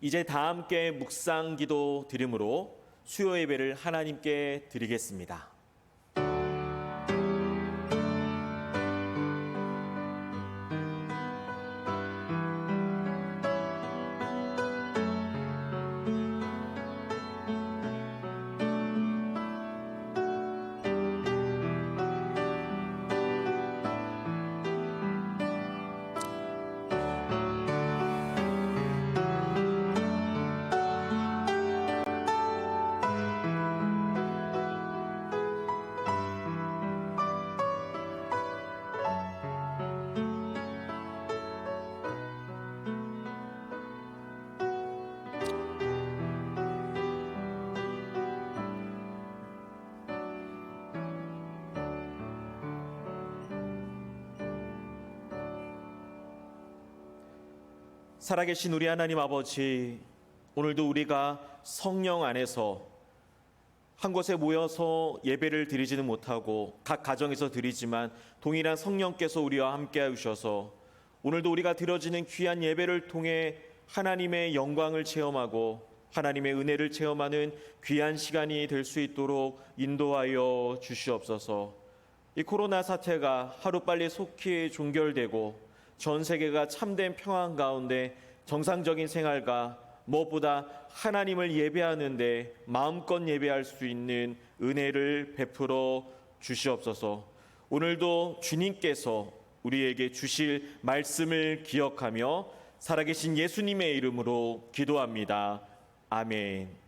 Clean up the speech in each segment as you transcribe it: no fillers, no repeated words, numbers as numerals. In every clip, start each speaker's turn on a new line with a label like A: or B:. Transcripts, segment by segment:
A: 이제 다 함께 묵상 기도 드림으로 수요 예배를 하나님께 드리겠습니다. 살아계신 우리 하나님 아버지, 오늘도 우리가 성령 안에서 한 곳에 모여서 예배를 드리지는 못하고 각 가정에서 드리지만 동일한 성령께서 우리와 함께 하셔서 오늘도 우리가 드려지는 귀한 예배를 통해 하나님의 영광을 체험하고 하나님의 은혜를 체험하는 귀한 시간이 될 수 있도록 인도하여 주시옵소서. 이 코로나 사태가 하루빨리 속히 종결되고 전 세계가 참된 평안 가운데 정상적인 생활과 무엇보다 하나님을 예배하는데 마음껏 예배할 수 있는 은혜를 베풀어 주시옵소서. 오늘도 주님께서 우리에게 주실 말씀을 기억하며 살아계신 예수님의 이름으로 기도합니다. 아멘.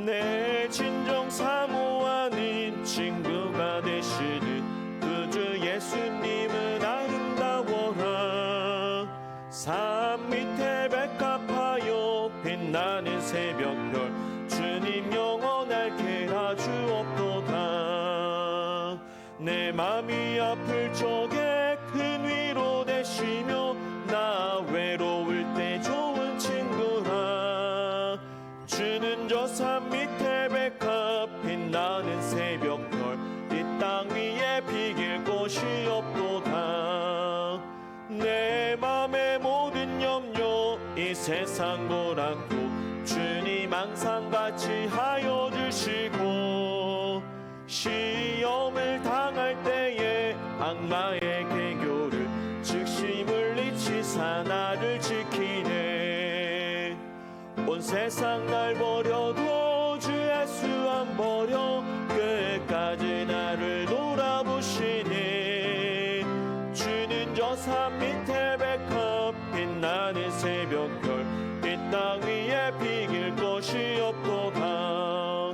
A: 내 진정 사모하는 친구가 되시는 구주 예수님은 아름다워라. 산 밑에 백합하여 빛나는 새벽별 주님 영원할게 주옵도다. 내 맘이 아플 적에 큰 위로 되시며 나 외로울 때 좋은 친구라. 주는 저 산 밑에 백합 빛나는 새벽별 이 땅 위에 비길 곳이 없도다. 내 맘의 모든 염려 이 세상 고락도 주님 항상 같이 하여 주시고 시험을 당할 때에 악마의 계교를 즉시 물리치사 나를 지키네. 온 세상 날 버려도 주 예수 안 버려 끝까지 나를 돌아보시네. 주는 저 산 밑에 백합 빛나는 새벽별 이 땅 위에 비길 곳이 없도다.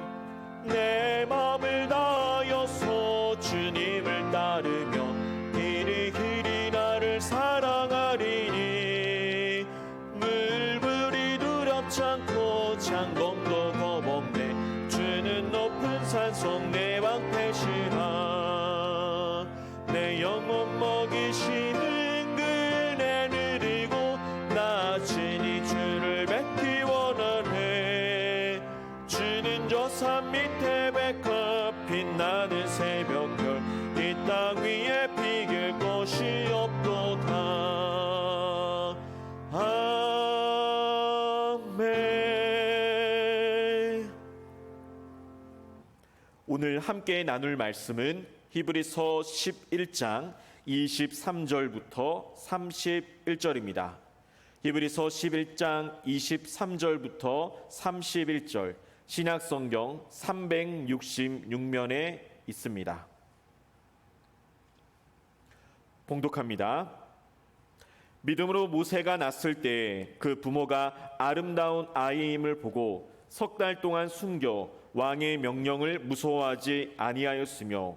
A: 내 맘을 다하여서 주님을 따르며 길이 길이 나를 사랑하리니. 물불이 두렵지 않고 장검도 겁없네. 주는 높은 산속 내 방패시라. 내 영혼 먹이시는 그 은혜 누리고 나 친히 주를 뵙기 원하네. 주는 저 산 밑에 백합 빛나는 새벽별 이 땅 위에 비길 곳이 없도다. 아멘. 오늘 함께 나눌 말씀은 히브리서 11장 23절부터 31절입니다. 히브리서 11장 23절부터 31절 신약성경 366면에 있습니다. 봉독합니다. 믿음으로 모세가 낳았을 때 그 부모가 아름다운 아이임을 보고 석 달 동안 숨겨 왕의 명령을 무서워하지 아니하였으며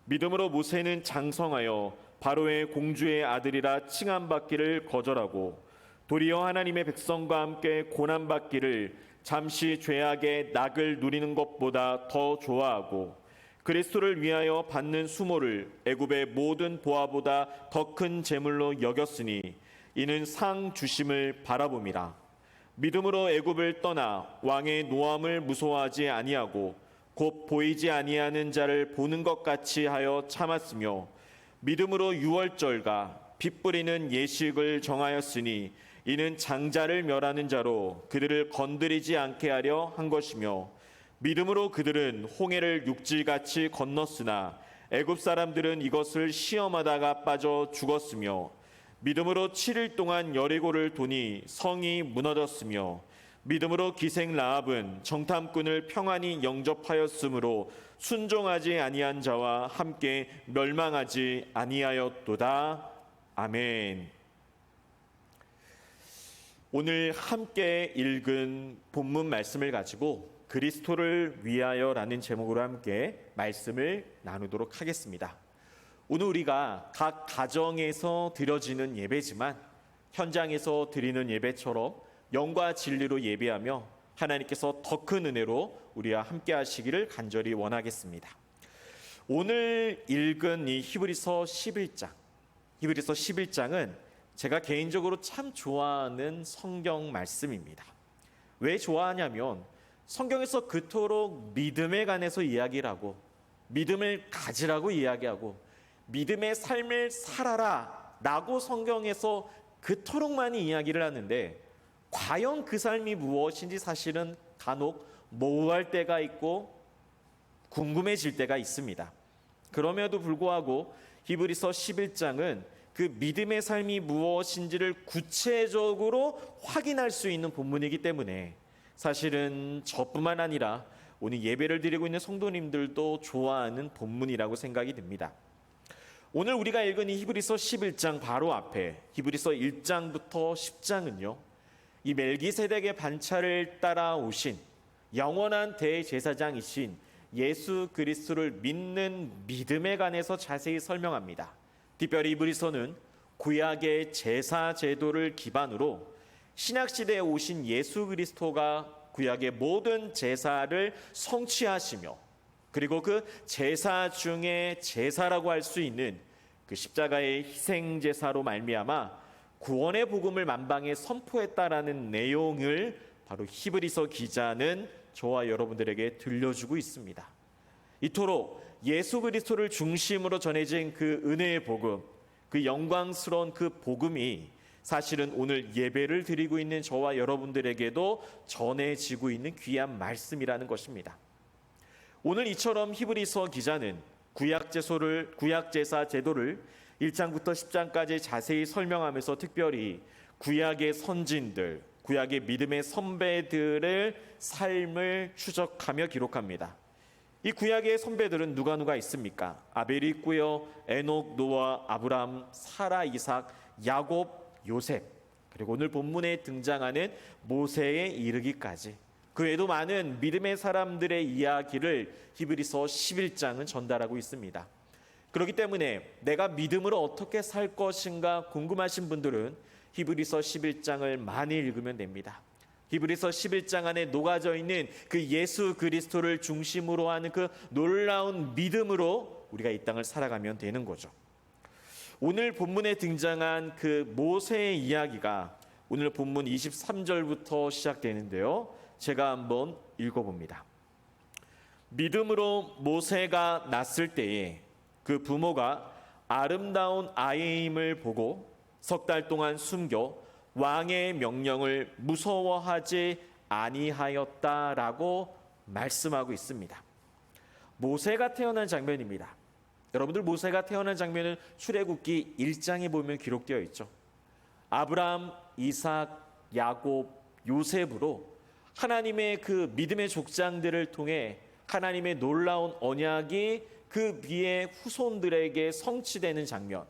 A: 믿음으로 모세는 장성하여 바로의 공주의 아들이라 칭함받기를 거절하고 도리어 하나님의 백성과 함께 고난받기를 잠시 죄악의 낙을 누리는 것보다 더 좋아하고 그리스도를 위하여 받는 수모를 애굽의 모든 보화보다 더 큰 재물로 여겼으니 이는 상 주심을 바라봄이라. 믿음으로 애굽을 떠나 왕의 노함을 무서워하지 아니하고 곧 보이지 아니하는 자를 보는 것 같이 하여 참았으며 믿음으로 유월절과 빚 뿌리는 예식을 정하였으니 이는 장자를 멸하는 자로 그들을 건드리지 않게 하려 한 것이며 믿음으로 그들은 홍해를 육지같이 건넜으나 애굽 사람들은 이것을 시험하다가 빠져 죽었으며 믿음으로 7일 동안 여리고를 도니 성이 무너졌으며 믿음으로 기생 라합은 정탐꾼을 평안히 영접하였으므로 순종하지 아니한 자와 함께 멸망하지 아니하였도다. 아멘. 오늘 함께 읽은 본문 말씀을 가지고 그리스도를 위하여라는 제목으로 함께 말씀을 나누도록 하겠습니다. 오늘 우리가 각 가정에서 드려지는 예배지만 현장에서 드리는 예배처럼 영과 진리로 예배하며 하나님께서 더 큰 은혜로 우리와 함께 하시기를 간절히 원하겠습니다. 오늘 읽은 이 히브리서 11장은 제가 개인적으로 참 좋아하는 성경 말씀입니다. 왜 좋아하냐면 성경에서 그토록 믿음에 관해서 이야기를 하고 믿음을 가지라고 이야기하고 믿음의 삶을 살아라 라고 성경에서 그토록 많이 이야기를 하는데 과연 그 삶이 무엇인지 사실은 간혹 모호할 때가 있고 궁금해질 때가 있습니다. 그럼에도 불구하고 히브리서 11장은 그 믿음의 삶이 무엇인지를 구체적으로 확인할 수 있는 본문이기 때문에 사실은 저뿐만 아니라 오늘 예배를 드리고 있는 성도님들도 좋아하는 본문이라고 생각이 듭니다. 오늘 우리가 읽은 이 히브리서 11장 바로 앞에 히브리서 1장부터 10장은요. 이 멜기세덱의 반차를 따라오신 영원한 대제사장이신 예수 그리스도를 믿는 믿음에 관해서 자세히 설명합니다. 특별히 히브리서는 구약의 제사 제도를 기반으로 신약시대에 오신 예수 그리스도가 구약의 모든 제사를 성취하시며 그리고 그 제사 중에 제사라고 할 수 있는 그 십자가의 희생제사로 말미암아 구원의 복음을 만방에 선포했다라는 내용을 바로 히브리서 기자는 저와 여러분들에게 들려주고 있습니다. 이토록 예수 그리스도를 중심으로 전해진 그 은혜의 복음, 그 영광스러운 그 복음이 사실은 오늘 예배를 드리고 있는 저와 여러분들에게도 전해지고 있는 귀한 말씀이라는 것입니다. 오늘 이처럼 히브리서 기자는 구약제사 제도를 1장부터 10장까지 자세히 설명하면서 특별히 구약의 선진들, 구약의 믿음의 선배들의 삶을 추적하며 기록합니다. 이 구약의 선배들은 누가 있습니까? 아벨이 있고요, 에녹, 노아, 아브람, 사라, 이삭, 야곱, 요셉, 그리고 오늘 본문에 등장하는 모세에 이르기까지 그 외에도 많은 믿음의 사람들의 이야기를 히브리서 11장은 전달하고 있습니다. 그렇기 때문에 내가 믿음으로 어떻게 살 것인가 궁금하신 분들은 히브리서 11장을 많이 읽으면 됩니다. 히브리서 11장 안에 녹아져 있는 그 예수 그리스도를 중심으로 하는 그 놀라운 믿음으로 우리가 이 땅을 살아가면 되는 거죠. 오늘 본문에 등장한 그 모세의 이야기가 오늘 본문 23절부터 시작되는데요. 제가 한번 읽어봅니다. 믿음으로 모세가 낳았을 때에 그 부모가 아름다운 아이임을 보고 석 달 동안 숨겨 왕의 명령을 무서워하지 아니하였다라고 말씀하고 있습니다. 모세가 태어난 장면입니다. 여러분들 모세가 태어난 장면은 출애굽기 1장에 보면 기록되어 있죠. 아브라함, 이삭, 야곱, 요셉으로 하나님의 그 믿음의 족장들을 통해 하나님의 놀라운 언약이 그 위에 후손들에게 성취되는 장면,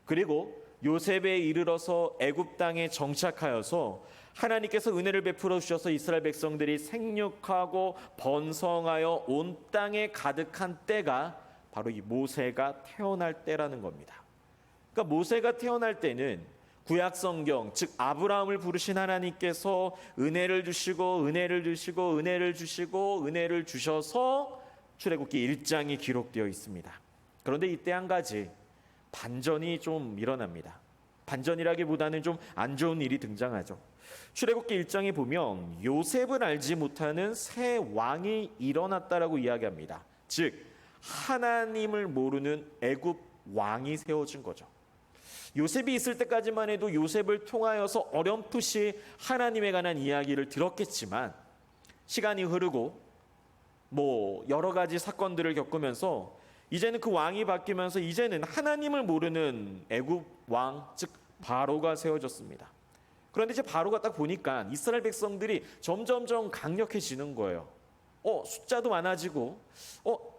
A: 그리고 요셉에 이르러서 애굽 땅에 정착하여서 하나님께서 은혜를 베풀어 주셔서 이스라엘 백성들이 생육하고 번성하여 온 땅에 가득한 때가 바로 이 모세가 태어날 때라는 겁니다. 그러니까 모세가 태어날 때는 구약 성경, 즉 아브라함을 부르신 하나님께서 은혜를 주시고 은혜를 주시고 은혜를 주시고 은혜를 주셔서 출애굽기 1장이 기록되어 있습니다. 그런데 이때 한 가지 반전이 좀 일어납니다. 반전이라기보다는 좀 안 좋은 일이 등장하죠. 출애굽기 1장에 보면 요셉을 알지 못하는 새 왕이 일어났다라고 이야기합니다. 즉 하나님을 모르는 애굽 왕이 세워진 거죠. 요셉이 있을 때까지만 해도 요셉을 통하여서 어렴풋이 하나님에 관한 이야기를 들었겠지만 시간이 흐르고 여러 가지 사건들을 겪으면서 이제는 그 왕이 바뀌면서 이제는 하나님을 모르는 애굽 왕, 즉 바로가 세워졌습니다. 그런데 이제 바로가 딱 보니까 이스라엘 백성들이 점점점 강력해지는 거예요. 숫자도 많아지고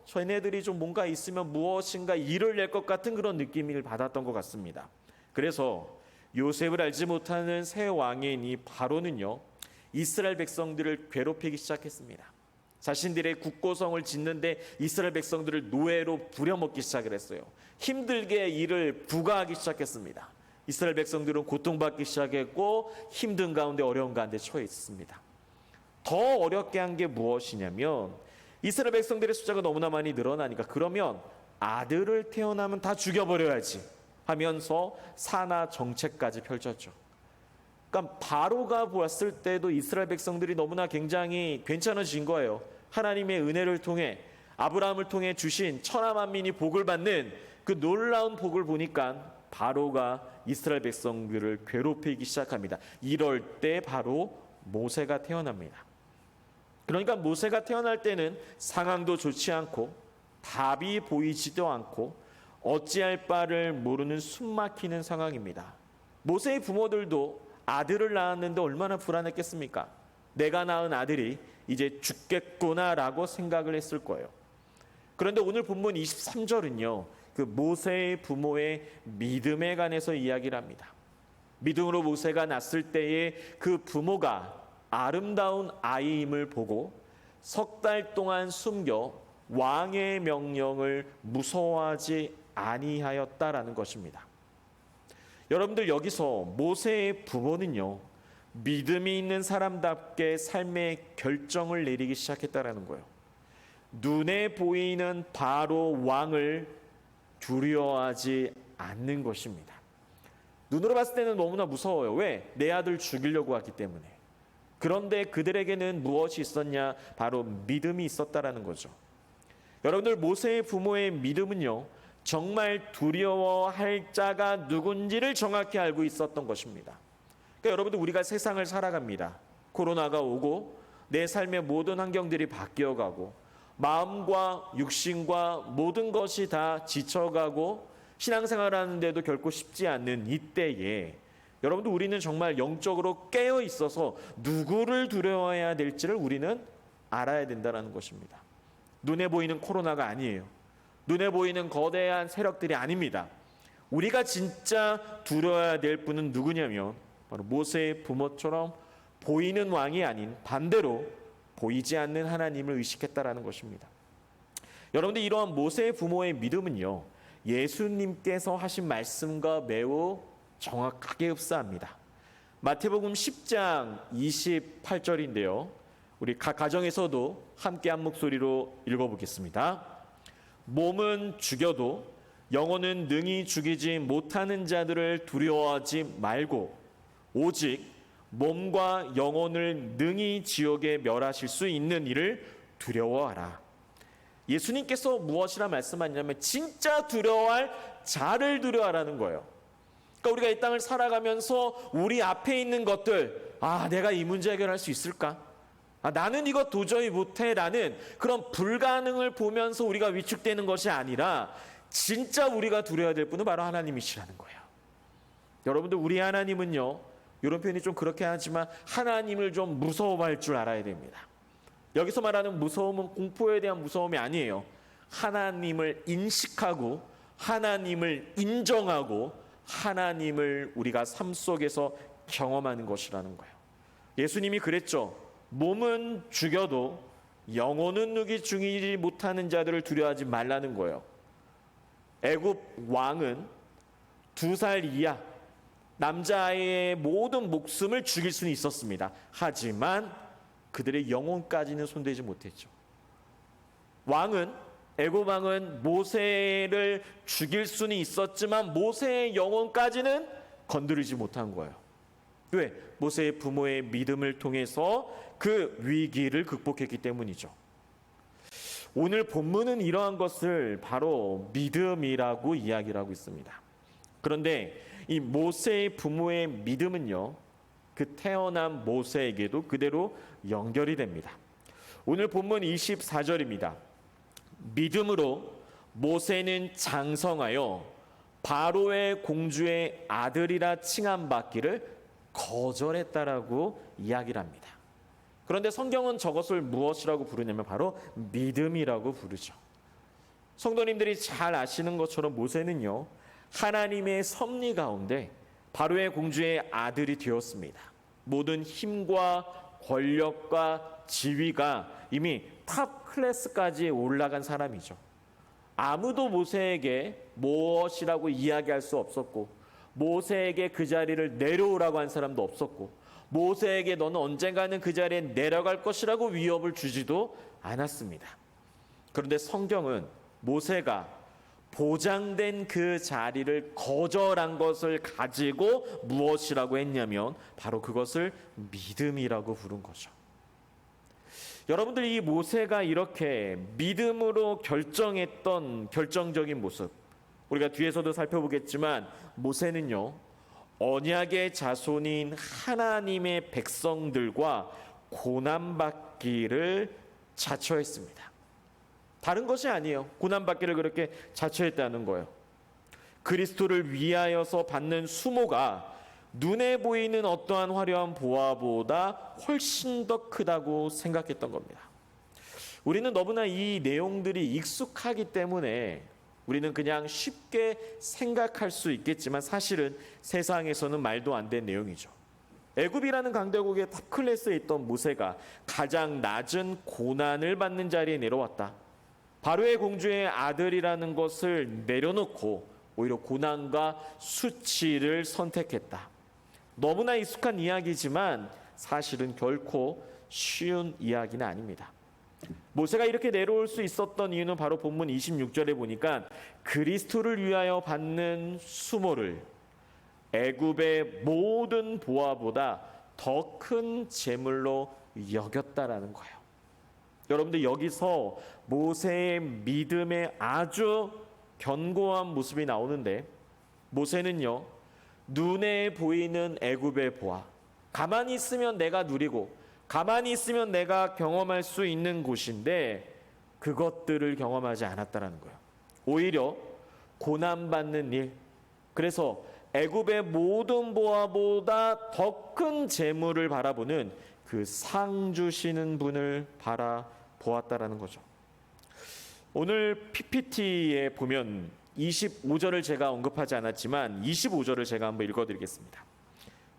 A: 쟤네들이 좀 뭔가 있으면 무엇인가 일을 낼 것 같은 그런 느낌을 받았던 것 같습니다. 그래서 요셉을 알지 못하는 새 왕인 이 바로는요, 이스라엘 백성들을 괴롭히기 시작했습니다. 자신들의 국고성을 짓는데 이스라엘 백성들을 노예로 부려먹기 시작을 했어요. 힘들게 일을 부과하기 시작했습니다. 이스라엘 백성들은 고통받기 시작했고 힘든 가운데 어려운 가운데 처해 있습니다. 더 어렵게 한 게 무엇이냐면 이스라엘 백성들의 숫자가 너무나 많이 늘어나니까 그러면 아들을 태어나면 다 죽여버려야지 하면서 산하 정책까지 펼쳤죠. 그러니까 바로가 보았을 때도 이스라엘 백성들이 너무나 굉장히 괜찮아진 거예요. 하나님의 은혜를 통해 아브라함을 통해 주신 천하 만민이 복을 받는 그 놀라운 복을 보니까 바로가 이스라엘 백성들을 괴롭히기 시작합니다. 이럴 때 바로 모세가 태어납니다. 그러니까 모세가 태어날 때는 상황도 좋지 않고 답이 보이지도 않고 어찌할 바를 모르는 숨막히는 상황입니다. 모세의 부모들도 아들을 낳았는데 얼마나 불안했겠습니까? 내가 낳은 아들이 이제 죽겠구나라고 생각을 했을 거예요. 그런데 오늘 본문 23절은요. 그 모세의 부모의 믿음에 관해서 이야기를 합니다. 믿음으로 모세가 낳았을 때에 그 부모가 아름다운 아이임을 보고 석 달 동안 숨겨 왕의 명령을 무서워하지 아니하였다라는 것입니다. 여러분들 여기서 모세의 부모는요, 믿음이 있는 사람답게 삶의 결정을 내리기 시작했다라는 거예요. 눈에 보이는 바로 왕을 두려워하지 않는 것입니다. 눈으로 봤을 때는 너무나 무서워요. 왜? 내 아들 죽이려고 하기 때문에. 그런데 그들에게는 무엇이 있었냐? 바로 믿음이 있었다라는 거죠. 여러분들 모세의 부모의 믿음은요, 정말 두려워할 자가 누군지를 정확히 알고 있었던 것입니다. 그러니까 여러분들 우리가 세상을 살아갑니다. 코로나가 오고 내 삶의 모든 환경들이 바뀌어가고 마음과 육신과 모든 것이 다 지쳐가고 신앙생활 하는데도 결코 쉽지 않는 이때에 여러분들 우리는 정말 영적으로 깨어 있어서 누구를 두려워해야 될지를 우리는 알아야 된다는 것입니다. 눈에 보이는 코로나가 아니에요. 눈에 보이는 거대한 세력들이 아닙니다. 우리가 진짜 두려워야 될 분은 누구냐면 바로 모세의 부모처럼 보이는 왕이 아닌 반대로 보이지 않는 하나님을 의식했다라는 것입니다. 여러분들 이러한 모세의 부모의 믿음은요, 예수님께서 하신 말씀과 매우 정확하게 흡사합니다. 마태복음 10장 28절인데요. 우리 각 가정에서도 함께 한 목소리로 읽어보겠습니다. 몸은 죽여도 영혼은 능히 죽이지 못하는 자들을 두려워하지 말고 오직 몸과 영혼을 능히 지옥에 멸하실 수 있는 이를 두려워하라. 예수님께서 무엇이라 말씀하냐면 진짜 두려워할 자를 두려워하라는 거예요. 그러니까 우리가 이 땅을 살아가면서 우리 앞에 있는 것들, 내가 이 문제 해결할 수 있을까? 나는 이거 도저히 못해라는 그런 불가능을 보면서 우리가 위축되는 것이 아니라 진짜 우리가 두려워야 될 분은 바로 하나님이시라는 거예요. 여러분들 우리 하나님은요, 이런 표현이 좀 그렇게 하지만 하나님을 좀 무서워할 줄 알아야 됩니다. 여기서 말하는 무서움은 공포에 대한 무서움이 아니에요. 하나님을 인식하고 하나님을 인정하고 하나님을 우리가 삶 속에서 경험하는 것이라는 거예요. 예수님이 그랬죠. 몸은 죽여도 영혼은 누기 죽이지 못하는 자들을 두려워하지 말라는 거예요. 애굽 왕은 2살 이하 남자아이의 모든 목숨을 죽일 수는 있었습니다. 하지만 그들의 영혼까지는 손대지 못했죠. 애굽 왕은 모세를 죽일 수는 있었지만 모세의 영혼까지는 건드리지 못한 거예요. 왜? 모세의 부모의 믿음을 통해서 그 위기를 극복했기 때문이죠. 오늘 본문은 이러한 것을 바로 믿음이라고 이야기를 하고 있습니다. 그런데 이 모세의 부모의 믿음은요, 그 태어난 모세에게도 그대로 연결이 됩니다. 오늘 본문 24절입니다. 믿음으로 모세는 장성하여 바로의 공주의 아들이라 칭함받기를 거절했다라고 이야기를 합니다. 그런데 성경은 저것을 무엇이라고 부르냐면 바로 믿음이라고 부르죠. 성도님들이 잘 아시는 것처럼 모세는요, 하나님의 섭리 가운데 바로의 공주의 아들이 되었습니다. 모든 힘과 권력과 지위가 이미 탑 클래스까지 올라간 사람이죠. 아무도 모세에게 무엇이라고 이야기할 수 없었고, 모세에게 그 자리를 내려오라고 한 사람도 없었고, 모세에게 너는 언젠가는 그 자리에 내려갈 것이라고 위협을 주지도 않았습니다. 그런데 성경은 모세가 보장된 그 자리를 거절한 것을 가지고 무엇이라고 했냐면 바로 그것을 믿음이라고 부른 거죠. 여러분들, 이 모세가 이렇게 믿음으로 결정했던 결정적인 모습, 우리가 뒤에서도 살펴보겠지만 모세는요, 언약의 자손인 하나님의 백성들과 고난받기를 자처했습니다. 다른 것이 아니에요. 고난받기를 그렇게 자처했다는 거예요. 그리스도를 위하여서 받는 수모가 눈에 보이는 어떠한 화려한 보화보다 훨씬 더 크다고 생각했던 겁니다. 우리는 너무나 이 내용들이 익숙하기 때문에 우리는 그냥 쉽게 생각할 수 있겠지만 사실은 세상에서는 말도 안 되는 내용이죠. 애굽이라는 강대국의 탑 클래스에 있던 모세가 가장 낮은 고난을 받는 자리에 내려왔다. 바로의 공주의 아들이라는 것을 내려놓고 오히려 고난과 수치를 선택했다. 너무나 익숙한 이야기지만 사실은 결코 쉬운 이야기는 아닙니다. 모세가 이렇게 내려올 수 있었던 이유는 바로 본문 26절에 보니까 그리스도를 위하여 받는 수모를 애굽의 모든 보화보다 더 큰 재물로 여겼다라는 거예요. 여러분들, 여기서 모세의 믿음의 아주 견고한 모습이 나오는데, 모세는요, 눈에 보이는 애굽의 보화, 가만히 있으면 내가 누리고 가만히 있으면 내가 경험할 수 있는 곳인데 그것들을 경험하지 않았다라는 거예요. 오히려 고난받는 일, 그래서 애굽의 모든 보화보다 더 큰 재물을 바라보는 그 상 주시는 분을 바라보았다라는 거죠. 오늘 PPT에 보면 25절을 제가 언급하지 않았지만 25절을 제가 한번 읽어드리겠습니다.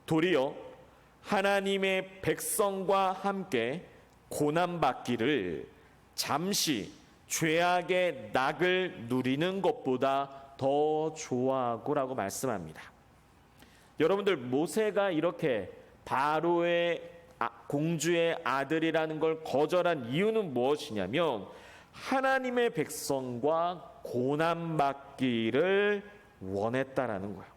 A: 도리어 하나님의 백성과 함께 고난받기를 잠시 죄악의 낙을 누리는 것보다 더 좋아하고라고 말씀합니다. 여러분들, 모세가 이렇게 바로의 공주의 아들이라는 걸 거절한 이유는 무엇이냐면 하나님의 백성과 고난받기를 원했다라는 거예요.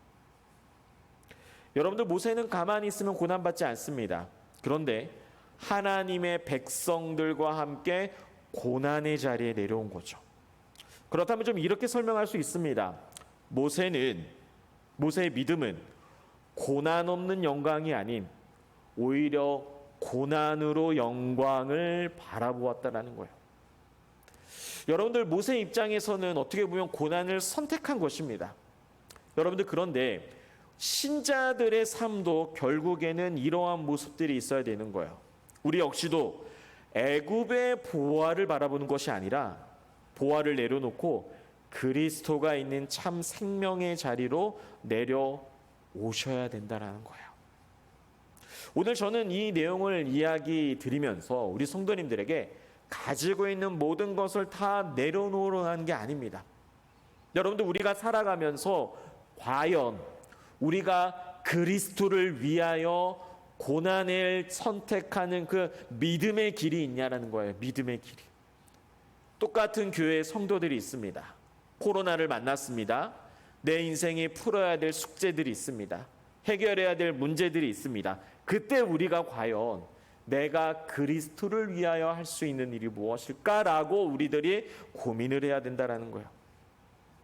A: 여러분들, 모세는 가만히 있으면 고난받지 않습니다. 그런데 하나님의 백성들과 함께 고난의 자리에 내려온 거죠. 그렇다면 좀 이렇게 설명할 수 있습니다. 모세의 믿음은 고난 없는 영광이 아닌 오히려 고난으로 영광을 바라보았다라는 거예요. 여러분들, 모세 입장에서는 어떻게 보면 고난을 선택한 것입니다. 여러분들, 그런데 신자들의 삶도 결국에는 이러한 모습들이 있어야 되는 거예요. 우리 역시도 애굽의 보화를 바라보는 것이 아니라 보화를 내려놓고 그리스도가 있는 참 생명의 자리로 내려오셔야 된다는 거예요. 오늘 저는 이 내용을 이야기 드리면서 우리 성도님들에게 가지고 있는 모든 것을 다 내려놓으라는 게 아닙니다. 여러분들, 우리가 살아가면서 과연 우리가 그리스도를 위하여 고난을 선택하는 그 믿음의 길이 있냐라는 거예요. 믿음의 길이. 똑같은 교회의 성도들이 있습니다. 코로나를 만났습니다. 내 인생에 풀어야 될 숙제들이 있습니다. 해결해야 될 문제들이 있습니다. 그때 우리가 과연 내가 그리스도를 위하여 할 수 있는 일이 무엇일까라고 우리들이 고민을 해야 된다는 거예요.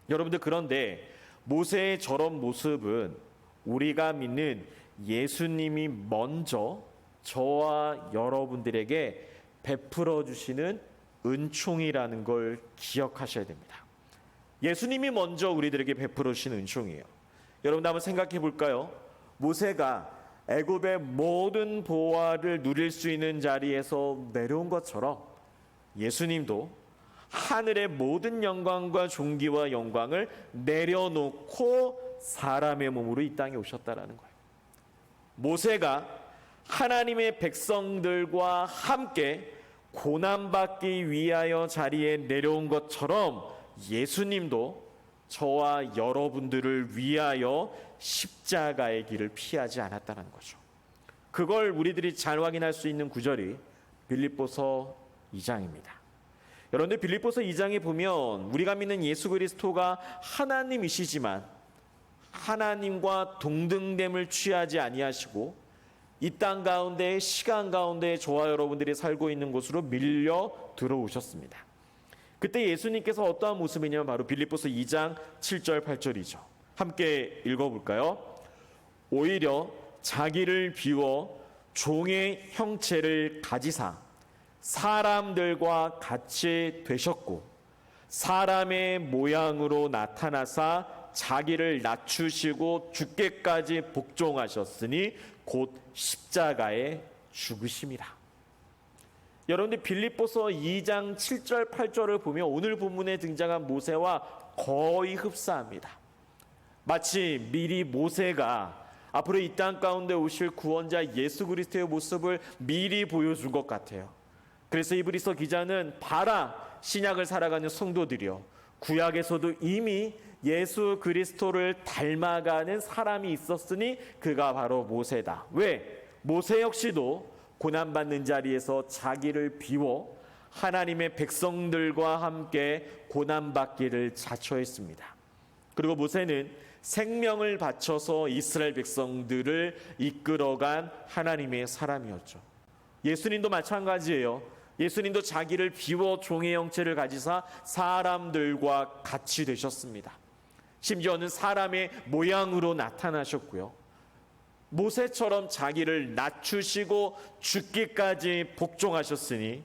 A: 여러분들, 그런데 모세의 저런 모습은 우리가 믿는 예수님이 먼저 저와 여러분들에게 베풀어 주시는 은총이라는 걸 기억하셔야 됩니다. 예수님이 먼저 우리들에게 베풀어 주신 은총이에요. 여러분, 한번 생각해 볼까요? 모세가 애굽의 모든 보화를 누릴 수 있는 자리에서 내려온 것처럼 예수님도 하늘의 모든 영광과 존귀와 영광을 내려놓고 사람의 몸으로 이 땅에 오셨다라는 거예요. 모세가 하나님의 백성들과 함께 고난받기 위하여 자리에 내려온 것처럼 예수님도 저와 여러분들을 위하여 십자가의 길을 피하지 않았다는 거죠. 그걸 우리들이 잘 확인할 수 있는 구절이 빌립보서 2장입니다. 여러분들, 빌립보서 2장에 보면 우리가 믿는 예수 그리스도가 하나님이시지만 하나님과 동등됨을 취하지 아니하시고 이 땅 가운데, 시간 가운데 저와 여러분들이 살고 있는 곳으로 밀려 들어오셨습니다. 그때 예수님께서 어떠한 모습이냐면 바로 빌립보서 2장 7절 8절이죠. 함께 읽어볼까요? 오히려 자기를 비워 종의 형체를 가지사 사람들과 같이 되셨고 사람의 모양으로 나타나사 자기를 낮추시고 죽게까지 복종하셨으니 곧 십자가에 죽으심이라. 여러분들, 빌립보서 2장 7절 8절을 보면 오늘 본문에 등장한 모세와 거의 흡사합니다. 마치 미리 모세가 앞으로 이 땅 가운데 오실 구원자 예수 그리스도의 모습을 미리 보여준 것 같아요. 그래서 이브리서 기자는 봐라, 신약을 살아가는 성도들이여, 구약에서도 이미 예수 그리스도를 닮아가는 사람이 있었으니 그가 바로 모세다. 왜? 모세 역시도 고난받는 자리에서 자기를 비워 하나님의 백성들과 함께 고난받기를 자처했습니다. 그리고 모세는 생명을 바쳐서 이스라엘 백성들을 이끌어간 하나님의 사람이었죠. 예수님도 마찬가지예요. 예수님도 자기를 비워 종의 형체를 가지사 사람들과 같이 되셨습니다. 심지어는 사람의 모양으로 나타나셨고요. 모세처럼 자기를 낮추시고 죽기까지 복종하셨으니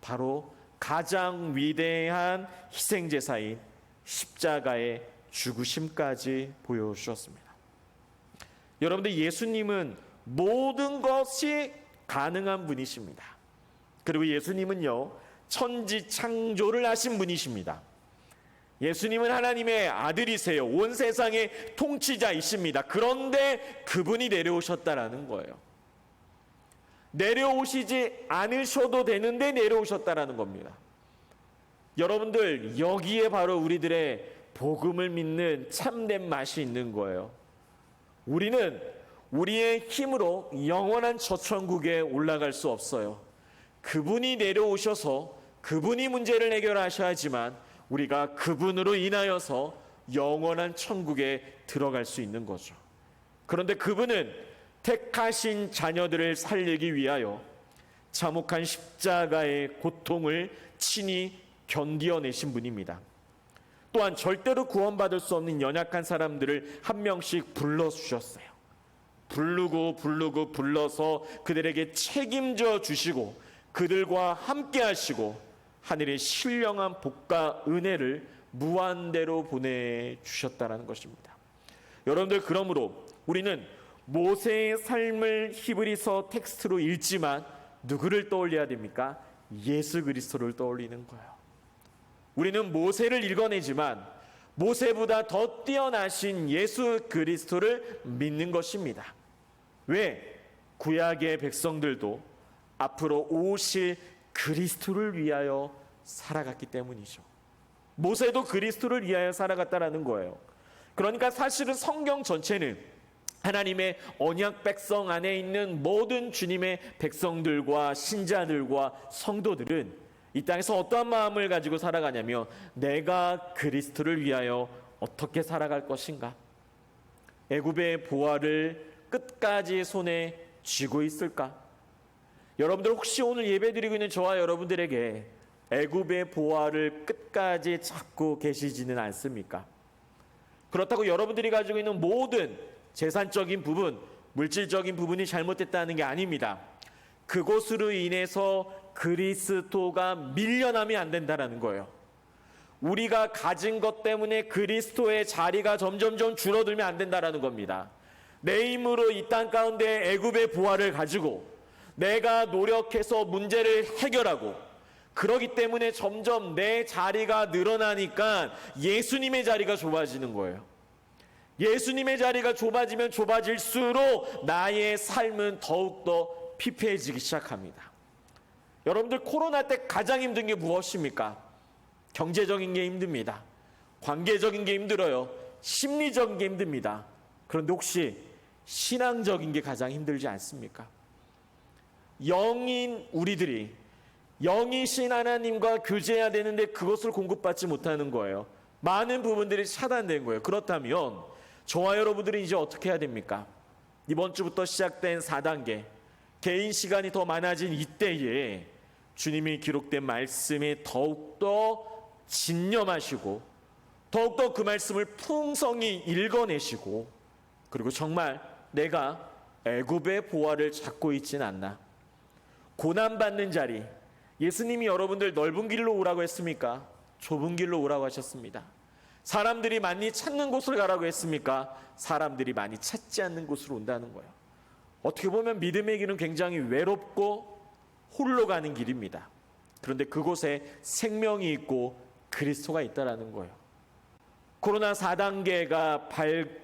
A: 바로 가장 위대한 희생제사인 십자가의 죽으심까지 보여주셨습니다. 여러분들, 예수님은 모든 것이 가능한 분이십니다. 그리고 예수님은요, 천지 창조를 하신 분이십니다. 예수님은 하나님의 아들이세요. 온 세상의 통치자이십니다. 그런데 그분이 내려오셨다라는 거예요. 내려오시지 않으셔도 되는데 내려오셨다라는 겁니다. 여러분들, 여기에 바로 우리들의 복음을 믿는 참된 맛이 있는 거예요. 우리는 우리의 힘으로 영원한 저천국에 올라갈 수 없어요. 그분이 내려오셔서 그분이 문제를 해결하셔야지만 우리가 그분으로 인하여서 영원한 천국에 들어갈 수 있는 거죠. 그런데 그분은 택하신 자녀들을 살리기 위하여 참혹한 십자가의 고통을 친히 견디어내신 분입니다. 또한 절대로 구원받을 수 없는 연약한 사람들을 한 명씩 불러주셨어요. 부르고 불러서 그들에게 책임져 주시고 그들과 함께 하시고 하늘의 신령한 복과 은혜를 무한대로 보내주셨다는 것입니다. 여러분들, 그러므로 우리는 모세의 삶을 히브리서 텍스트로 읽지만 누구를 떠올려야 됩니까? 예수 그리스도를 떠올리는 거예요. 우리는 모세를 읽어내지만 모세보다 더 뛰어나신 예수 그리스도를 믿는 것입니다. 왜? 구약의 백성들도 앞으로 오실 그리스도를 위하여 살아갔기 때문이죠. 모세도 그리스도를 위하여 살아갔다라는 거예요. 그러니까 사실은 성경 전체는 하나님의 언약 백성 안에 있는 모든 주님의 백성들과 신자들과 성도들은 이 땅에서 어떠한 마음을 가지고 살아가냐면 내가 그리스도를 위하여 어떻게 살아갈 것인가? 애굽의 보화를 끝까지 손에 쥐고 있을까? 여러분들 혹시 오늘 예배드리고 있는 저와 여러분들에게 애굽의 보화를 끝까지 잡고 계시지는 않습니까? 그렇다고 여러분들이 가지고 있는 모든 재산적인 부분, 물질적인 부분이 잘못됐다는 게 아닙니다. 그것으로 인해서 그리스도가 밀려나면 안 된다는 거예요. 우리가 가진 것 때문에 그리스도의 자리가 점점점 줄어들면 안 된다는 겁니다. 내 힘으로 이 땅 가운데 애굽의 보화를 가지고 내가 노력해서 문제를 해결하고 그러기 때문에 점점 내 자리가 늘어나니까 예수님의 자리가 좁아지는 거예요. 예수님의 자리가 좁아지면 좁아질수록 나의 삶은 더욱더 피폐해지기 시작합니다. 여러분들 코로나 때 가장 힘든 게 무엇입니까? 경제적인 게 힘듭니다. 관계적인 게 힘들어요. 심리적인 게 힘듭니다. 그런데 혹시 신앙적인 게 가장 힘들지 않습니까? 영인 우리들이 영이신 하나님과 교제해야 되는데 그것을 공급받지 못하는 거예요. 많은 부분들이 차단된 거예요. 그렇다면 저와 여러분들이 이제 어떻게 해야 됩니까? 이번 주부터 시작된 4단계 개인 시간이 더 많아진 이때에 주님이 기록된 말씀에 더욱더 진념하시고 더욱더 그 말씀을 풍성히 읽어내시고 그리고 정말 내가 애굽의 보화를 찾고 있진 않나. 고난받는 자리, 예수님이 여러분들 넓은 길로 오라고 했습니까? 좁은 길로 오라고 하셨습니다. 사람들이 많이 찾는 곳을 가라고 했습니까? 사람들이 많이 찾지 않는 곳으로 온다는 거예요. 어떻게 보면 믿음의 길은 굉장히 외롭고 홀로 가는 길입니다. 그런데 그곳에 생명이 있고 그리스도가 있다라는 거예요. 코로나 4단계가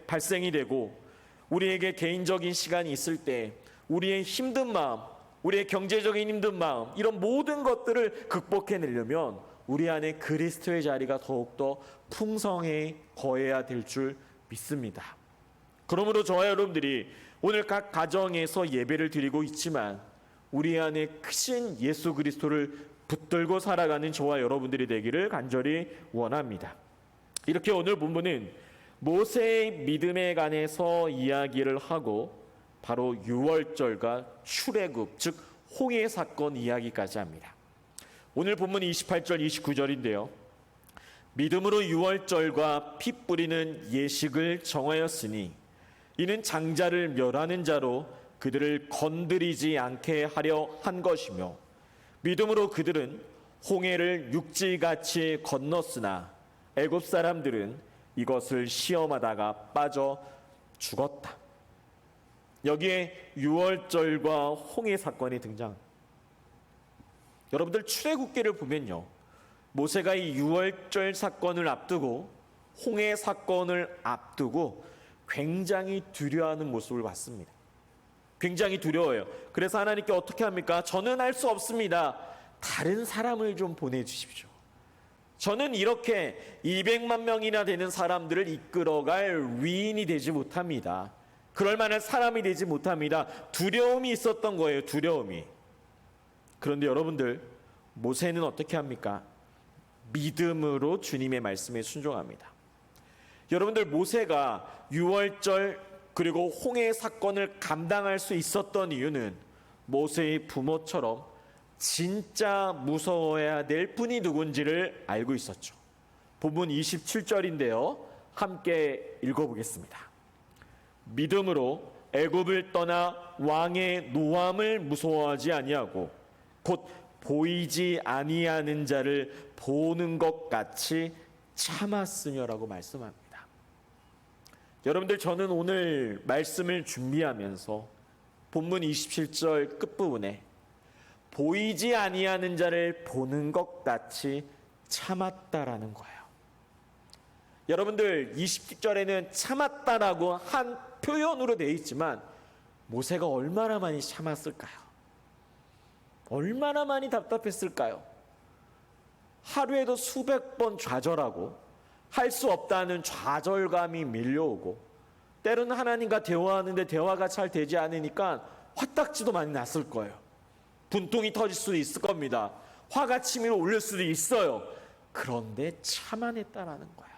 A: 발생이 되고 우리에게 개인적인 시간이 있을 때 우리의 힘든 마음, 우리의 경제적인 힘든 마음, 이런 모든 것들을 극복해내려면 우리 안에 그리스도의 자리가 더욱더 풍성해 거해야 될 줄 믿습니다. 그러므로 저와 여러분들이 오늘 각 가정에서 예배를 드리고 있지만 우리 안에 크신 예수 그리스도를 붙들고 살아가는 저와 여러분들이 되기를 간절히 원합니다. 이렇게 오늘 본문은 모세의 믿음에 관해서 이야기를 하고 바로 유월절과 출애굽, 즉 홍해 사건 이야기까지 합니다. 오늘 본문 28절 29절인데요. 믿음으로 유월절과 피 뿌리는 예식을 정하였으니 이는 장자를 멸하는 자로 그들을 건드리지 않게 하려 한 것이며 믿음으로 그들은 홍해를 육지같이 건넜으나 애굽 사람들은 이것을 시험하다가 빠져 죽었다. 여기에 유월절과 홍해 사건이 등장. 여러분들 출애굽기를 보면요, 모세가 이 유월절 사건을 앞두고 홍해 사건을 앞두고 굉장히 두려워하는 모습을 봤습니다. 굉장히 두려워요. 그래서 하나님께 어떻게 합니까? 저는 할 수 없습니다. 다른 사람을 좀 보내주십시오. 저는 이렇게 200만 명이나 되는 사람들을 이끌어갈 위인이 되지 못합니다. 그럴 만한 사람이 되지 못합니다. 두려움이 있었던 거예요. 두려움이. 그런데 여러분들, 모세는 어떻게 합니까? 믿음으로 주님의 말씀에 순종합니다. 여러분들, 모세가 유월절 그리고 홍해 사건을 감당할 수 있었던 이유는 모세의 부모처럼 진짜 무서워해야 될 분이 누군지를 알고 있었죠. 본문 27절인데요. 함께 읽어보겠습니다. 믿음으로 애굽을 떠나 왕의 노함을 무서워하지 아니하고 곧 보이지 아니하는 자를 보는 것 같이 참았으며라고 말씀합니다. 여러분들, 저는 오늘 말씀을 준비하면서 본문 27절 끝부분에 보이지 아니하는 자를 보는 것 같이 참았다라는 거예요. 여러분들, 20절에는 참았다라고 한 표현으로 되어 있지만 모세가 얼마나 많이 참았을까요? 얼마나 많이 답답했을까요? 하루에도 수백 번 좌절하고 할 수 없다는 좌절감이 밀려오고 때로는 하나님과 대화하는데 대화가 잘 되지 않으니까 화딱지도 많이 났을 거예요. 분통이 터질 수도 있을 겁니다. 화가 치밀어 올릴 수도 있어요. 그런데 참아냈다라는 거예요.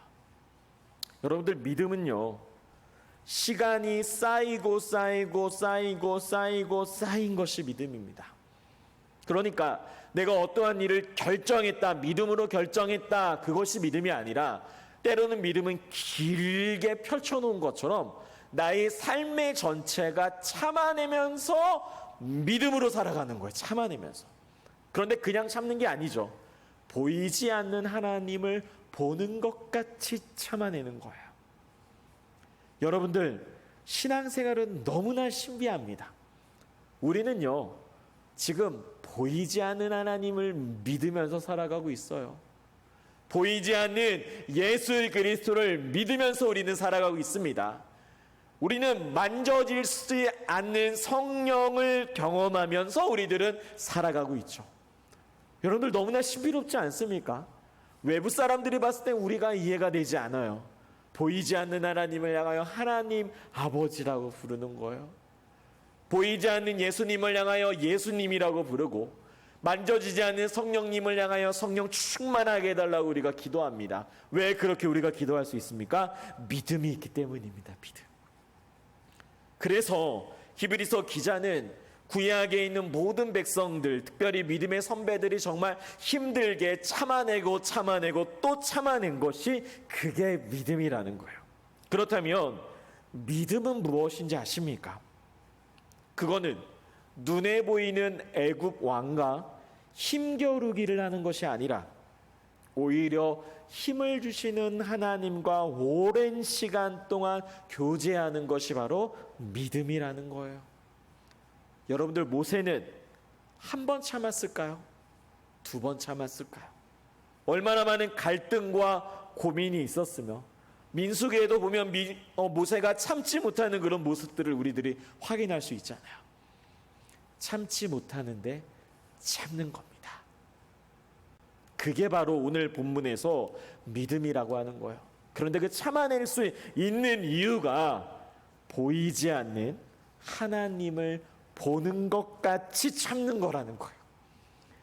A: 여러분들, 믿음은요, 시간이 쌓인 것이 믿음입니다. 그러니까 내가 어떠한 일을 결정했다, 믿음으로 결정했다, 그것이 믿음이 아니라 때로는 믿음은 길게 펼쳐놓은 것처럼 나의 삶의 전체가 참아내면서 믿음으로 살아가는 거예요. 참아내면서. 그런데 그냥 참는 게 아니죠. 보이지 않는 하나님을 보는 것 같이 참아내는 거예요. 여러분들, 신앙생활은 너무나 신비합니다. 우리는요, 지금 보이지 않는 하나님을 믿으면서 살아가고 있어요. 보이지 않는 예수 그리스도를 믿으면서 우리는 살아가고 있습니다. 우리는 만져질 수 않는 성령을 경험하면서 우리들은 살아가고 있죠. 여러분들 너무나 신비롭지 않습니까? 외부 사람들이 봤을 때 우리가 이해가 되지 않아요. 보이지 않는 하나님을 향하여 하나님 아버지라고 부르는 거예요. 보이지 않는 예수님을 향하여 예수님이라고 부르고, 만져지지 않는 성령님을 향하여 성령 충만하게 해달라고 우리가 기도합니다. 왜 그렇게 우리가 기도할 수 있습니까? 믿음이 있기 때문입니다. 믿음. 그래서 히브리서 기자는 구약에 있는 모든 백성들, 특별히 믿음의 선배들이 정말 힘들게 참아내고 또 참아낸 것이 그게 믿음이라는 거예요. 그렇다면 믿음은 무엇인지 아십니까? 그거는 눈에 보이는 애굽 왕과 힘겨루기를 하는 것이 아니라 오히려 힘을 주시는 하나님과 오랜 시간 동안 교제하는 것이 바로 믿음이라는 거예요. 여러분들, 모세는 한 번 참았을까요? 두 번 참았을까요? 얼마나 많은 갈등과 고민이 있었으며, 민수기에도 보면 모세가 참지 못하는 그런 모습들을 우리들이 확인할 수 있잖아요. 참지 못하는데 참는 겁니다. 그게 바로 오늘 본문에서 믿음이라고 하는 거예요. 그런데 그 참아낼 수 있는 이유가 보이지 않는 하나님을 보는 것 같이 참는 거라는 거예요.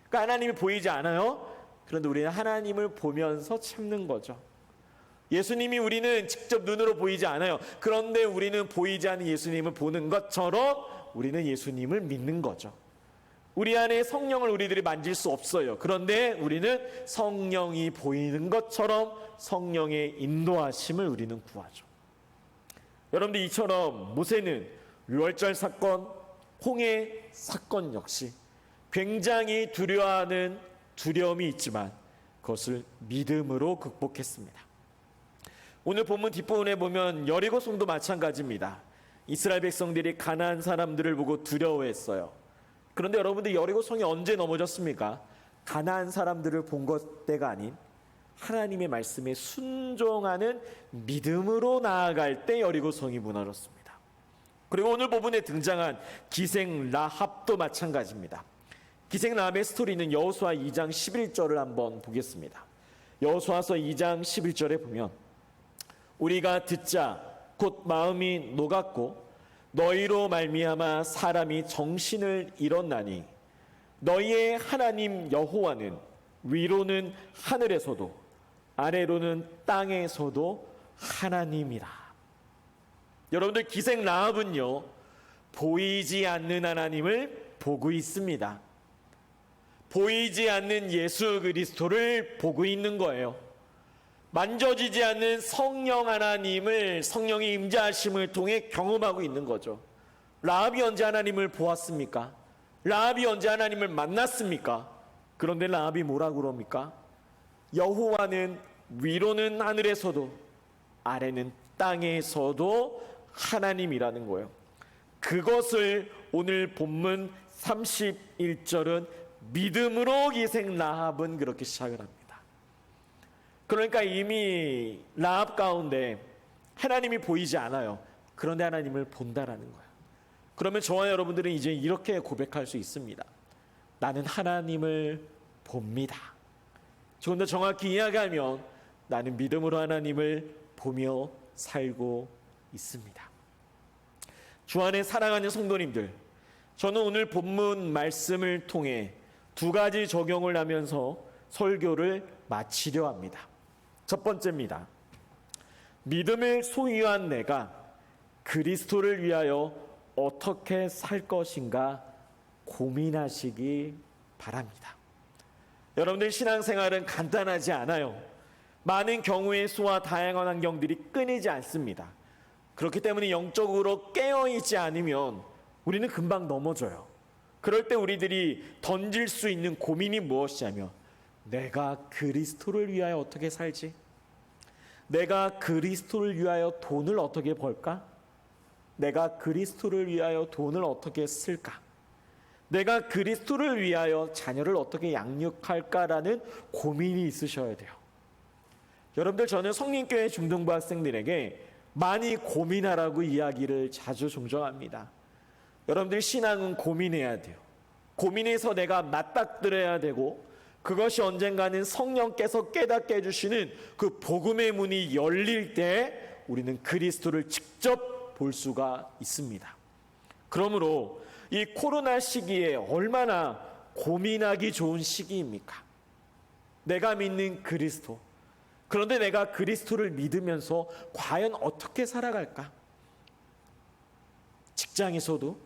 A: 그러니까 하나님이 보이지 않아요. 그런데 우리는 하나님을 보면서 참는 거죠. 예수님이 우리는 직접 눈으로 보이지 않아요. 그런데 우리는 보이지 않는 예수님을 보는 것처럼 우리는 예수님을 믿는 거죠. 우리 안에 성령을 우리들이 만질 수 없어요. 그런데 우리는 성령이 보이는 것처럼 성령의 인도하심을 우리는 구하죠. 여러분들, 이처럼 모세는 유월절 사건, 홍해 사건 역시 굉장히 두려워하는 두려움이 있지만 그것을 믿음으로 극복했습니다. 오늘 본문 뒷부분에 보면 여리고성도 마찬가지입니다. 이스라엘 백성들이 가나안 사람들을 보고 두려워했어요. 그런데 여러분들, 여리고성이 언제 넘어졌습니까? 가나안 사람들을 본 것 때가 아닌 하나님의 말씀에 순종하는 믿음으로 나아갈 때 여리고성이 무너졌습니다. 그리고 오늘 본문에 등장한 기생 라합도 마찬가지입니다. 기생 라합의 스토리는 여호수아 2장 11절을 한번 보겠습니다. 여호수아서 2장 11절에 보면, 우리가 듣자 곧 마음이 녹았고 너희로 말미암아 사람이 정신을 잃었나니 너희의 하나님 여호와는 위로는 하늘에서도 아래로는 땅에서도 하나님이라. 여러분들, 기생 라합은요, 보이지 않는 하나님을 보고 있습니다. 보이지 않는 예수 그리스도를 보고 있는 거예요. 만져지지 않는 성령 하나님을, 성령의 임재하심을 통해 경험하고 있는 거죠. 라합이 언제 하나님을 보았습니까? 라합이 언제 하나님을 만났습니까? 그런데 라합이 뭐라고 그럽니까? 여호와는 위로는 하늘에서도 아래는 땅에서도 하나님이라는 거예요. 그것을 오늘 본문 31절은 믿음으로 기생 라합은 그렇게 시작을 합니다. 그러니까 이미 라합 가운데 하나님이 보이지 않아요. 그런데 하나님을 본다라는 거예요. 그러면 저와 여러분들은 이제 이렇게 고백할 수 있습니다. 나는 하나님을 봅니다. 조금 더 정확히 이야기하면 나는 믿음으로 하나님을 보며 살고 있습니다. 주 안에 사랑하는 성도님들, 저는 오늘 본문 말씀을 통해 두 가지 적용을 하면서 설교를 마치려 합니다. 첫 번째입니다. 믿음을 소유한 내가 그리스도를 위하여 어떻게 살 것인가 고민하시기 바랍니다. 여러분들 신앙생활은 간단하지 않아요. 많은 경우의 수와 다양한 환경들이 끊이지 않습니다. 그렇기 때문에 영적으로 깨어있지 않으면 우리는 금방 넘어져요. 그럴 때 우리들이 던질 수 있는 고민이 무엇이냐면 내가 그리스도를 위하여 어떻게 살지? 내가 그리스도를 위하여 돈을 어떻게 벌까? 내가 그리스도를 위하여 돈을 어떻게 쓸까? 내가 그리스도를 위하여 자녀를 어떻게 양육할까라는 고민이 있으셔야 돼요. 여러분들, 저는 성림교회 중등부 학생들에게 많이 고민하라고 이야기를 자주 종종 합니다. 여러분들, 신앙은 고민해야 돼요. 고민해서 내가 맞닥뜨려야 되고, 그것이 언젠가는 성령께서 깨닫게 해주시는 그 복음의 문이 열릴 때 우리는 그리스도를 직접 볼 수가 있습니다. 그러므로 이 코로나 시기에 얼마나 고민하기 좋은 시기입니까? 내가 믿는 그리스도. 그런데 내가 그리스도를 믿으면서 과연 어떻게 살아갈까? 직장에서도,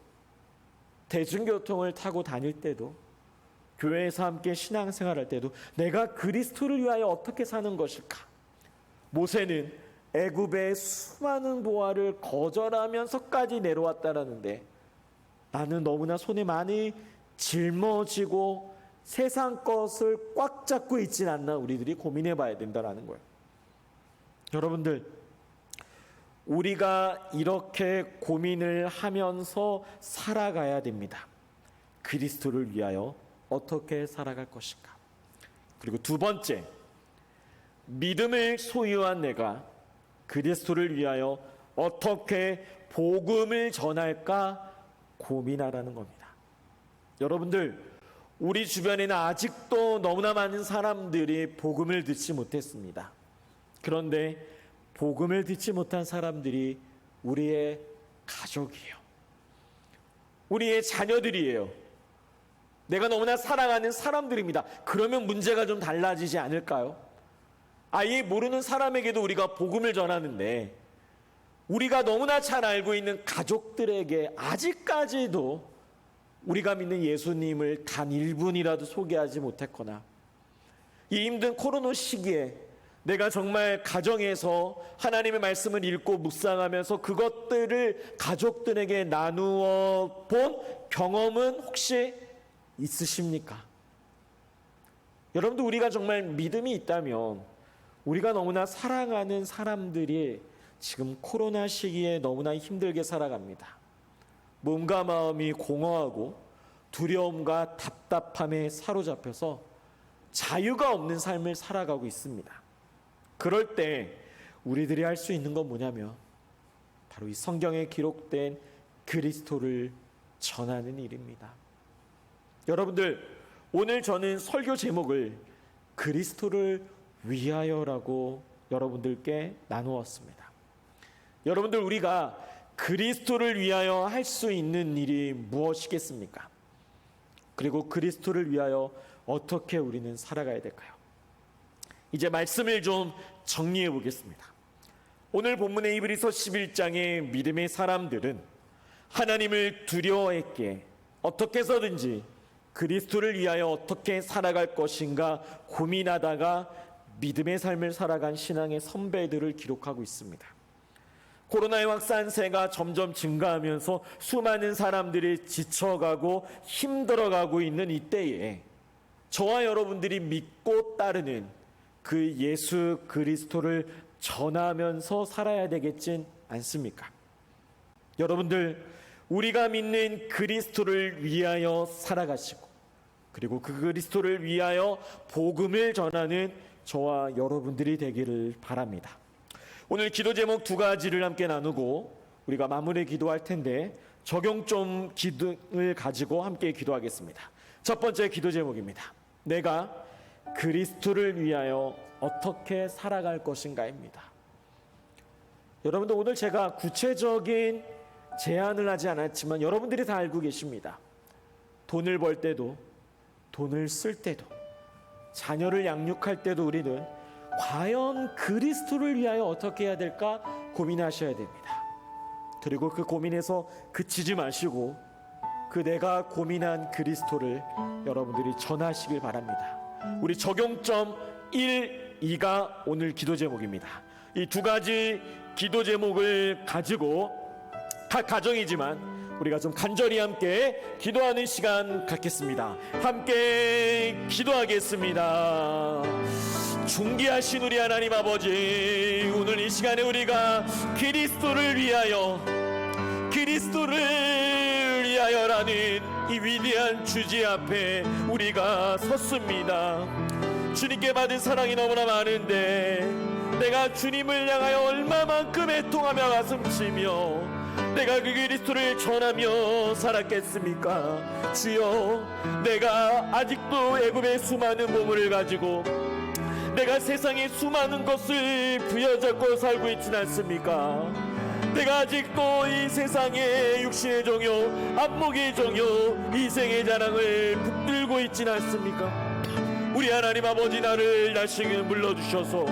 A: 대중교통을 타고 다닐 때도, 교회에서 함께 신앙생활할 때도 내가 그리스도를 위하여 어떻게 사는 것일까? 모세는 애굽의 수많은 보화를 거절하면서까지 내려왔다라는데 나는 너무나 손에 많이 짊어지고 세상 것을 꽉 잡고 있진 않나 우리들이 고민해 봐야 된다는 거예요. 여러분들, 우리가 이렇게 고민을 하면서 살아가야 됩니다. 그리스도를 위하여 어떻게 살아갈 것인가? 그리고 두 번째, 믿음을 소유한 내가 그리스도를 위하여 어떻게 복음을 전할까 고민하라는 겁니다. 여러분들, 우리 주변에는 아직도 너무나 많은 사람들이 복음을 듣지 못했습니다. 그런데 복음을 듣지 못한 사람들이 우리의 가족이에요. 우리의 자녀들이에요. 내가 너무나 사랑하는 사람들입니다. 그러면 문제가 좀 달라지지 않을까요? 아예 모르는 사람에게도 우리가 복음을 전하는데 우리가 너무나 잘 알고 있는 가족들에게 아직까지도 우리가 믿는 예수님을 단 1분이라도 소개하지 못했거나, 이 힘든 코로나 시기에 내가 정말 가정에서 하나님의 말씀을 읽고 묵상하면서 그것들을 가족들에게 나누어 본 경험은 혹시 있으십니까? 여러분들, 우리가 정말 믿음이 있다면 우리가 너무나 사랑하는 사람들이 지금 코로나 시기에 너무나 힘들게 살아갑니다. 몸과 마음이 공허하고 두려움과 답답함에 사로잡혀서 자유가 없는 삶을 살아가고 있습니다. 그럴 때 우리들이 할 수 있는 건 뭐냐면 바로 이 성경에 기록된 그리스도를 전하는 일입니다. 여러분들, 오늘 저는 설교 제목을 그리스도를 위하여라고 여러분들께 나누었습니다. 여러분들, 우리가 그리스도를 위하여 할 수 있는 일이 무엇이겠습니까? 그리고 그리스도를 위하여 어떻게 우리는 살아가야 될까요? 이제 말씀을 좀 정리해 보겠습니다. 오늘 본문의 히브리서 11장의 믿음의 사람들은 하나님을 두려워했기에 어떻게 해서든지 그리스도를 위하여 어떻게 살아갈 것인가 고민하다가 믿음의 삶을 살아간 신앙의 선배들을 기록하고 있습니다. 코로나의 확산세가 점점 증가하면서 수많은 사람들이 지쳐가고 힘들어가고 있는 이때에 저와 여러분들이 믿고 따르는 그 예수 그리스도를 전하면서 살아야 되겠진 않습니까? 여러분들, 우리가 믿는 그리스도를 위하여 살아가시고 그리고 그 그리스도를 위하여 복음을 전하는 저와 여러분들이 되기를 바랍니다. 오늘 기도 제목 두 가지를 함께 나누고 우리가 마무리 기도할 텐데 적용점 기도를 가지고 함께 기도하겠습니다. 첫 번째 기도 제목입니다. 내가 그리스도를 위하여 어떻게 살아갈 것인가입니다. 여러분들, 오늘 제가 구체적인 제안을 하지 않았지만 여러분들이 다 알고 계십니다. 돈을 벌 때도, 돈을 쓸 때도, 자녀를 양육할 때도 우리는 과연 그리스도를 위하여 어떻게 해야 될까 고민하셔야 됩니다.
B: 그리고 그 고민에서 그치지 마시고 그 내가 고민한 그리스도를 여러분들이 전하시길 바랍니다. 우리 적용점 1, 2가 오늘 기도 제목입니다. 이 두 가지 기도 제목을 가지고 각 가정이지만 우리가 좀 간절히 함께 기도하는 시간 갖겠습니다. 함께 기도하겠습니다. 존귀하신 우리 하나님 아버지, 오늘 이 시간에 우리가 그리스도를 위하여라는 이 위대한 주제 앞에 우리가 섰습니다. 주님께 받은 사랑이 너무나 많은데 내가 주님을 향하여 얼마만큼 애통하며 가슴치며 내가 그 그리스도를 전하며 살았겠습니까? 주여, 내가 아직도 애굽의 수많은 보물을 가지고 내가 세상의 수많은 것을 부여잡고 살고 있진 않습니까? 내가 아직도 이 세상의 육신의 종요, 안목의 종요, 이생의 자랑을 붙들고 있진 않습니까? 우리 하나님 아버지, 나를 다시금 불러주셔서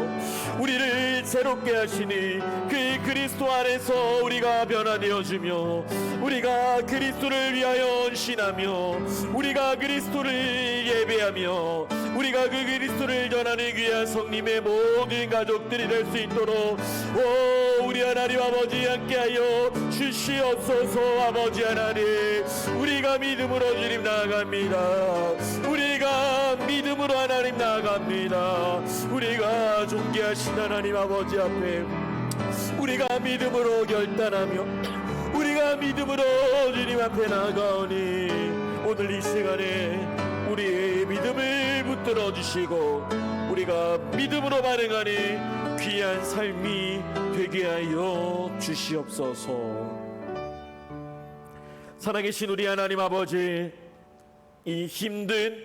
B: 우리를 새롭게 하시니 그 그리스도 안에서 우리가 변화되어지며 우리가 그리스도를 위하여 헌신하며 우리가 그리스도를 예배하며 우리가 그 그리스도를 전하는 귀한 성님의 모든 가족들이 될 수 있도록 우리 하나님 아버지 함께하여 주시옵소서. 아버지 하나님, 우리가 믿음으로 주님 나아갑니다. 우리가 믿음으로 하나님 나아갑니다. 우리가 존귀하신 하나님 아버지 앞에 우리가 믿음으로 결단하며 우리가 믿음으로 주님 앞에 나아가오니 오늘 이 시간에 우리의 믿음을 붙들어 주시고 우리가 믿음으로 반응하는 귀한 삶이 되게 하여 주시옵소서. 살아계신 우리 하나님 아버지, 이 힘든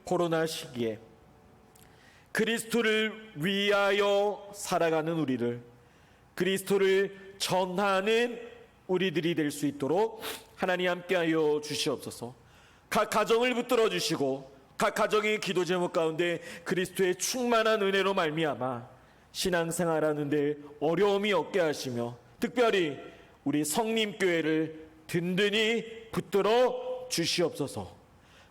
B: 코로나 시기에 그리스도를 위하여 살아가는 우리를, 그리스도를 전하는 우리들이 될 수 있도록 하나님 함께하여 주시옵소서. 각 가정을 붙들어 주시고 각 가정의 기도 제목 가운데 그리스도의 충만한 은혜로 말미암아 신앙생활하는 데 어려움이 없게 하시며 특별히 우리 성림교회를 든든히 붙들어 주시옵소서.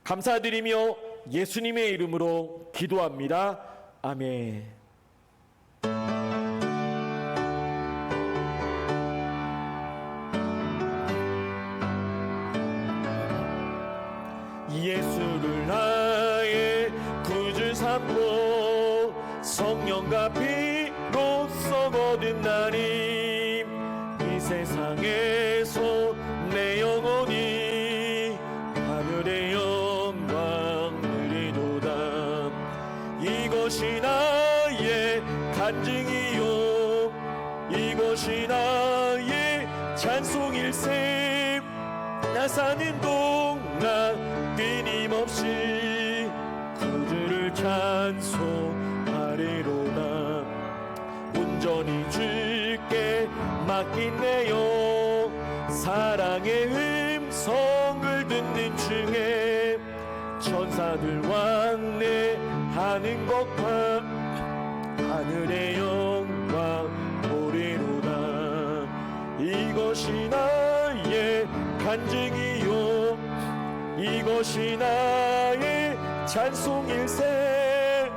B: 감사드리며 예수님의 이름으로 기도합니다. 아멘. 예수를 나의 구주 삼고 성령과 피로써 거듭나니 이 세상에서 내 영혼이 하늘의 영광 누리도다. 이것이 나의 간증이요, 이것이 나의 찬송일세. 나 사는 동안 끊임없이 구주를 찬송하리로다. 온전히 주께 맡긴 내요, 사랑의 음성을 듣는 중에 천사들 왕래하는 것과 하늘의 영광 보리로다. 이것이 나의 간증이요, 이것이 나의 찬송일세.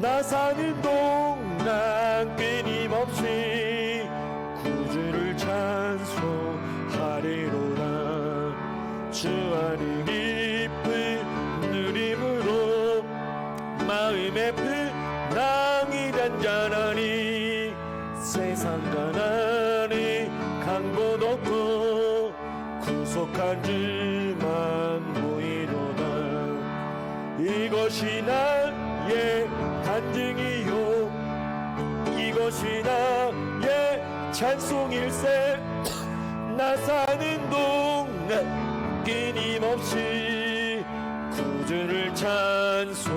B: 나 사는 동안 끊임없이 구주를 찬송하리로다. 주 안의 깊은 누림으로 마음의 근황이 단단하니 세상 가난이 간 곳 없고 구속한 주만 보이도다. 이것이 나의 간증이요, 이것이 나의 찬송일세. 나 사는 동안 끊임없이 구주를 찬송하리로다.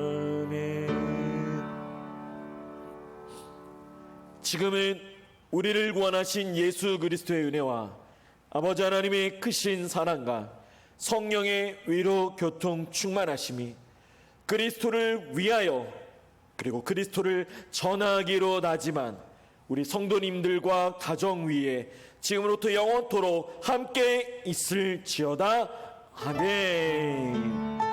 B: 아멘. 지금은 우리를 구원하신 예수 그리스도의 은혜와 아버지 하나님의 크신 사랑과 성령의 위로 교통 충만하심이 그리스도를 위하여 그리고 그리스도를 전하기로 나지만 우리 성도님들과 가정 위에 지금으로부터 영원토록 함께 있을지어다. 아멘.